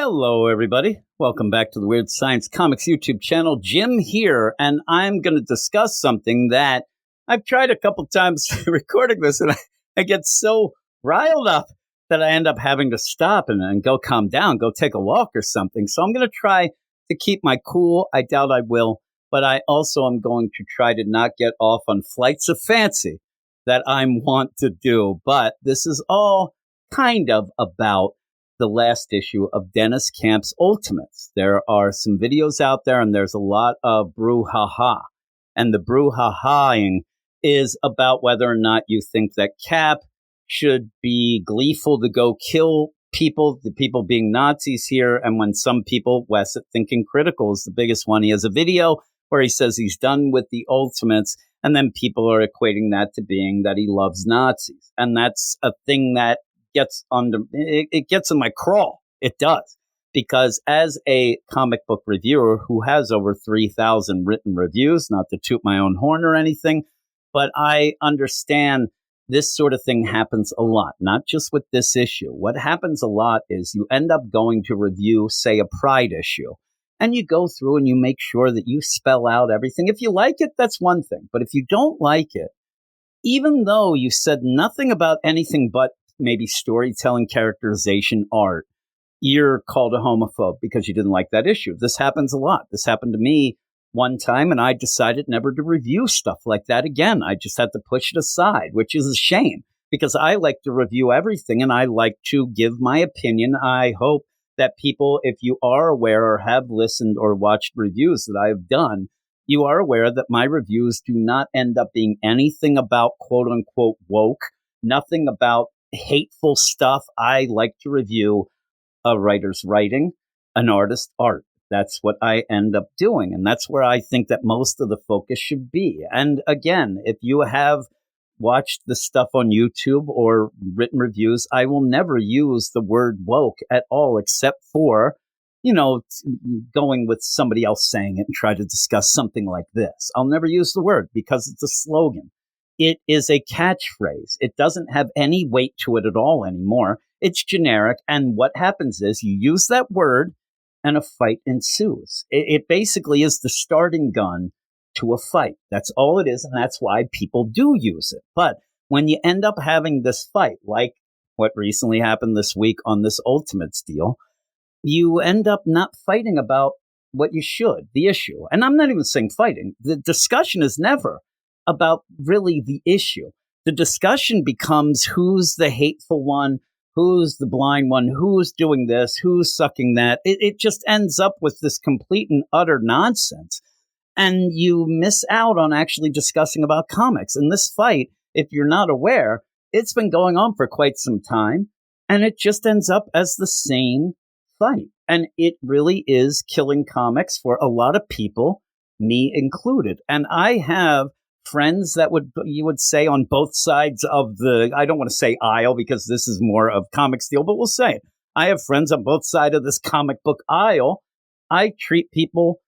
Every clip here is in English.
Hello, everybody. Welcome back to the Weird Science Comics YouTube channel. Jim here, and I'm going to discuss something that I've tried a couple times recording this, and I get so riled up that I end up having to stop and go calm down, go take a walk or something. So I'm going to try to keep my cool. I doubt I will, but I also am going to try to not get off on flights of fancy that I want to do. But this is all kind of about the last issue of Dennis Camp's Ultimates. There are some videos out there, and there's a lot of brouhaha. And the brouhahaing is about whether or not you think that Cap should be gleeful to go kill people, the people being Nazis here, and when some people, Wes at Thinking Critical is the biggest one, he has a video where he says he's done with the Ultimates, and then people are equating that to being that he loves Nazis. And that's a thing that gets it gets in my crawl. It does. Because as a comic book reviewer who has over 3,000 written reviews, not to toot my own horn or anything, but I understand this sort of thing happens a lot, not just with this issue. What happens a lot is you end up going to review, say, a Pride issue, and you go through and you make sure that you spell out everything. If you like it, that's one thing. But if you don't like it, even though you said nothing about anything but maybe storytelling, characterization, art, you're called a homophobe because you didn't like that issue. This happens a lot. This happened to me one time, and I decided never to review stuff like that again. I just had to push it aside, which is a shame because I like to review everything and I like to give my opinion. I hope that people, if you are aware or have listened or watched reviews that I have done, you are aware that my reviews do not end up being anything about quote unquote woke, nothing about hateful stuff. I like to review a writer's writing, an artist's art. That's what I end up doing. And that's where I think that most of the focus should be. And again, if you have watched the stuff on YouTube or written reviews, I will never use the word woke at all, except for, going with somebody else saying it and try to discuss something like this. I'll never use the word because it's a slogan. It is a catchphrase. It doesn't have any weight to it at all anymore. It's generic. And what happens is you use that word and a fight ensues. It basically is the starting gun to a fight. That's all it is. And that's why people do use it. But when you end up having this fight, like what recently happened this week on this Ultimates deal, you end up not fighting about what you should, the issue. And I'm not even saying fighting. The discussion is never about really the issue. The discussion becomes who's the hateful one, who's the blind one, who's doing this, who's sucking that. It just ends up with this complete and utter nonsense. And you miss out on actually discussing about comics. And this fight, if you're not aware, it's been going on for quite some time. And it just ends up as the same fight. And it really is killing comics for a lot of people, me included. And I have friends that you would say on both sides of the, I don't want to say aisle because this is more of comics deal, but we'll say it. I have friends on both sides of this comic book aisle. I treat people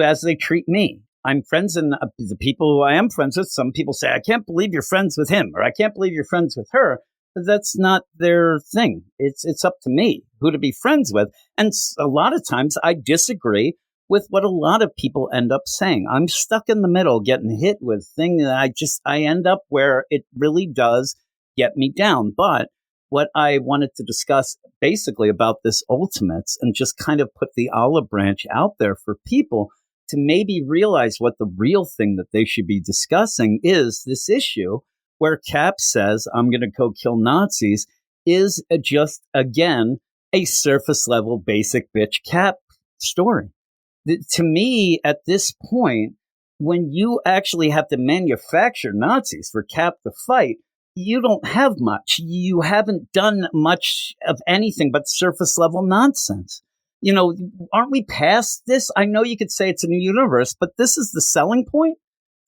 as they treat me. I'm friends, and the people who I am friends with, some people say, I can't believe you're friends with him, or I can't believe you're friends with her. But that's not their thing. It's up to me who to be friends with. And a lot of times I disagree with what a lot of people end up saying. I'm stuck in the middle getting hit with things that I end up where it really does get me down. But what I wanted to discuss basically about this Ultimates and just kind of put the olive branch out there for people to maybe realize what the real thing that they should be discussing is this issue where Cap says, I'm going to go kill Nazis, is just, again, a surface level basic bitch Cap story. To me, at this point, when you actually have to manufacture Nazis for Cap to fight, you don't have much. You haven't done much of anything but surface level nonsense. Aren't we past this? I know you could say it's a new universe, but this is the selling point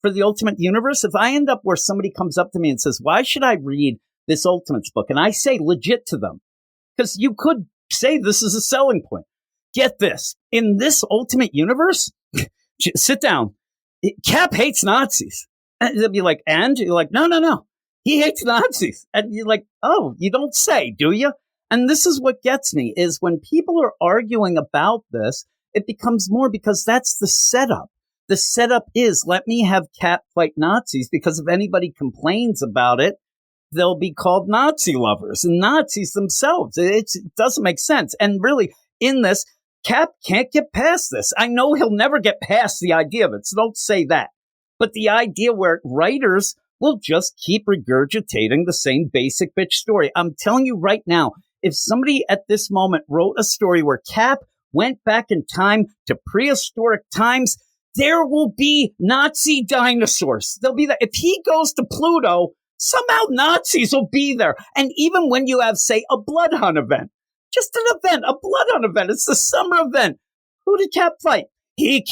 for the Ultimate Universe. If I end up where somebody comes up to me and says, why should I read this Ultimates book? And I say legit to them, because you could say this is a selling point. Get this. In this Ultimate Universe, sit down. Cap hates Nazis. And they'll be like, and? You're like, no. He hates Nazis. And you're like, oh, you don't say, do you? And this is what gets me is when people are arguing about this, it becomes more because that's the setup. The setup is let me have Cap fight Nazis because if anybody complains about it, they'll be called Nazi lovers and Nazis themselves. It doesn't make sense. And really, in this, Cap can't get past this. I know he'll never get past the idea of it, so don't say that. But the idea where writers will just keep regurgitating the same basic bitch story. I'm telling you right now, if somebody at this moment wrote a story where Cap went back in time to prehistoric times, there will be Nazi dinosaurs. There'll be that. If he goes to Pluto, somehow Nazis will be there. And even when you have, say, a blood hunt event, just an event, a blood hunt event, it's the summer event. Who did Cap fight? He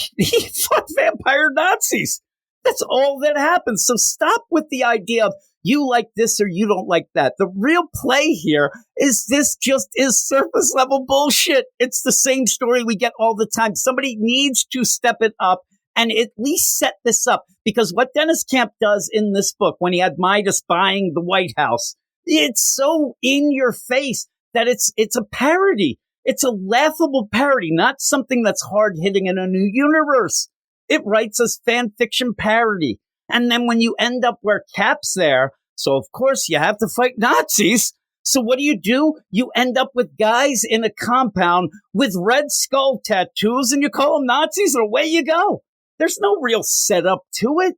fought vampire Nazis. That's all that happens. So stop with the idea of you like this or you don't like that. The real play here is this just is surface level bullshit. It's the same story we get all the time. Somebody needs to step it up and at least set this up. Because what Dennis Camp does in this book, when he had Midas buying the White House, it's so in your face that it's a parody. It's a laughable parody, not something that's hard hitting in a new universe. It writes as fan fiction parody. And then when you end up where Cap's there, so of course you have to fight Nazis. So what do? You end up with guys in a compound with red skull tattoos and you call them Nazis and away you go. There's no real setup to it.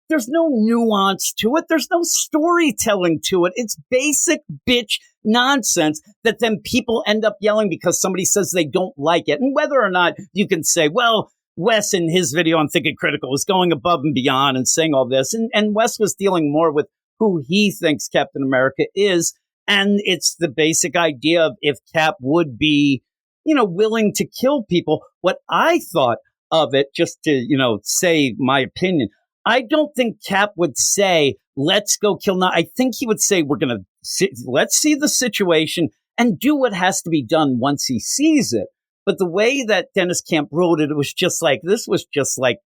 There's no nuance to it. There's no storytelling to it. It's basic bitch nonsense that then people end up yelling because somebody says they don't like it. And whether or not you can say, well, Wes in his video on Thinking Critical was going above and beyond and saying all this. And Wes was dealing more with who he thinks Captain America is. And it's the basic idea of if Cap would be, willing to kill people. What I thought of it, just to, say my opinion, I don't think Cap would say, let's go kill. I think he would say, let's see the situation and do what has to be done once he sees it. But the way that Dennis Camp wrote it, this was just like,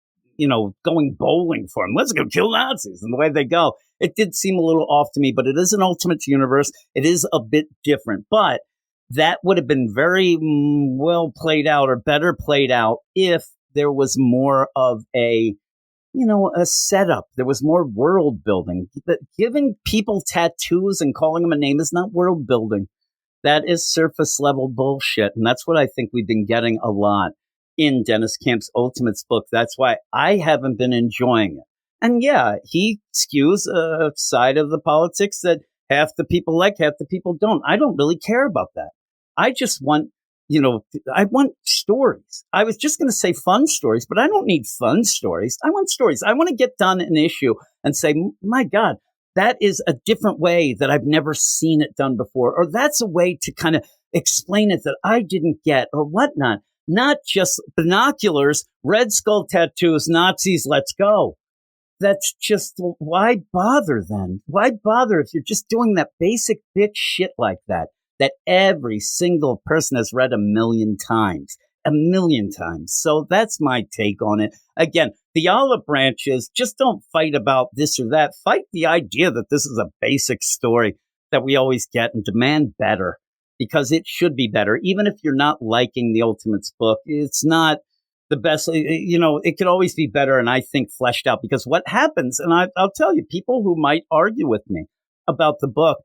going bowling for him. Let's go kill Nazis. And the way they go, it did seem a little off to me, but it is an Ultimate Universe. It is a bit different, but that would have been very well played out or better played out if there was more of a setup. There was more world building. Giving people tattoos and calling them a name is not world building. That is surface level bullshit. And that's what I think we've been getting a lot in Dennis Camp's Ultimates book. That's why I haven't been enjoying it. And yeah, he skews a side of the politics that half the people like, half the people don't. I don't really care about that. I just want, I want stories. I was just going to say fun stories, but I don't need fun stories. I want stories. I want to get done an issue and say, my God, that is a different way that I've never seen it done before. Or that's a way to kind of explain it that I didn't get or whatnot. Not just binoculars, red skull tattoos, Nazis, let's go. That's just, why bother then? Why bother if you're just doing that basic bitch shit like that every single person has read a million times. So that's my take on it. Again, the olive branch is just don't fight about this or that. Fight the idea that this is a basic story that we always get and demand better because it should be better. Even if you're not liking the Ultimates book, it's not the best. It could always be better and I think fleshed out because what happens, and I'll tell you, people who might argue with me about the book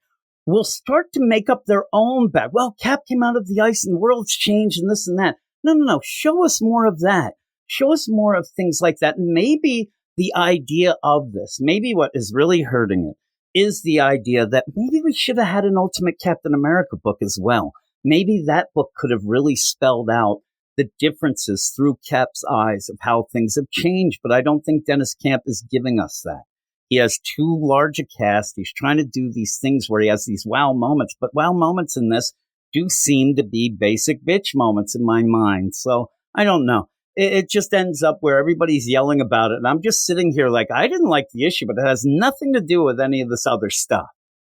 will start to make up their own back. Well, Cap came out of the ice and the world's changed and this and that. No. Show us more of that. Show us more of things like that. And maybe the idea of this, maybe what is really hurting it is the idea that maybe we should have had an Ultimate Captain America book as well. Maybe that book could have really spelled out the differences through Cap's eyes of how things have changed. But I don't think Dennis Camp is giving us that. He has too large a cast. He's trying to do these things where he has these wow moments, but wow moments in this do seem to be basic bitch moments in my mind. So I don't know. It just ends up where everybody's yelling about it. And I'm just sitting here like, I didn't like the issue, but it has nothing to do with any of this other stuff.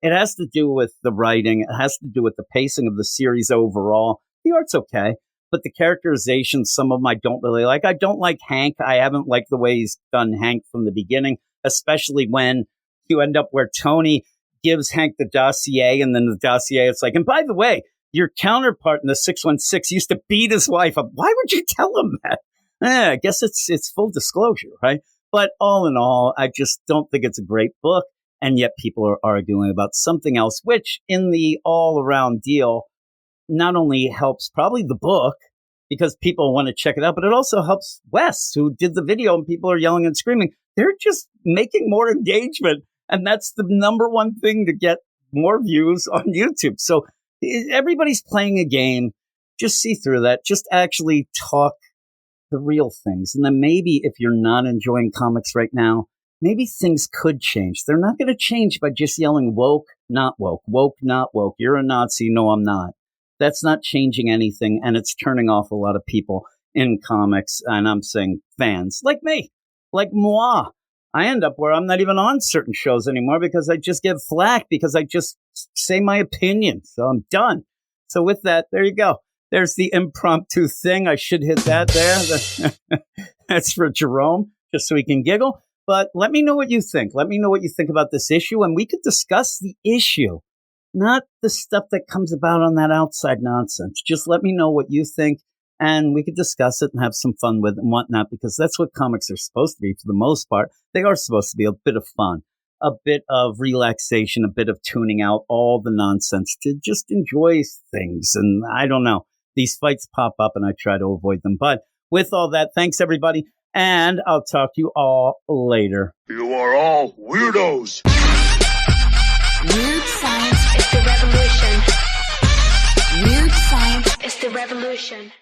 It has to do with the writing. It has to do with the pacing of the series overall. The art's okay, but the characterizations, some of them I don't really like. I don't like Hank. I haven't liked the way he's done Hank from the beginning, especially when you end up where Tony gives Hank the dossier and then the dossier, it's like, and by the way, your counterpart in the 616 used to beat his wife up. Why would you tell him that? I guess it's full disclosure, right? But all in all, I just don't think it's a great book. And yet people are arguing about something else, which in the all-around deal not only helps probably the book because people want to check it out, but it also helps Wes, who did the video, and people are yelling and screaming. They're just making more engagement. And that's the number one thing to get more views on YouTube. So everybody's playing a game. Just see through that. Just actually talk the real things. And then maybe if you're not enjoying comics right now, maybe things could change. They're not going to change by just yelling woke, not woke, woke, not woke. You're a Nazi. No, I'm not. That's not changing anything. And it's turning off a lot of people in comics. And I'm saying fans like me, like moi. I end up where I'm not even on certain shows anymore because I just get flack because I just say my opinion. So I'm done. So with that, there you go. There's the impromptu thing. I should hit that there. That's for Jerome, just so he can giggle. But let me know what you think. Let me know what you think about this issue, and we could discuss the issue, not the stuff that comes about on that outside nonsense. Just let me know what you think, and we could discuss it and have some fun with it and whatnot, because that's what comics are supposed to be for the most part. They are supposed to be a bit of fun, a bit of relaxation, a bit of tuning out all the nonsense to just enjoy things. And I don't know. These fights pop up, and I try to avoid them. But with all that, thanks, everybody. And I'll talk to you all later. You are all weirdos. Weird science is the revolution. Weird science is the revolution.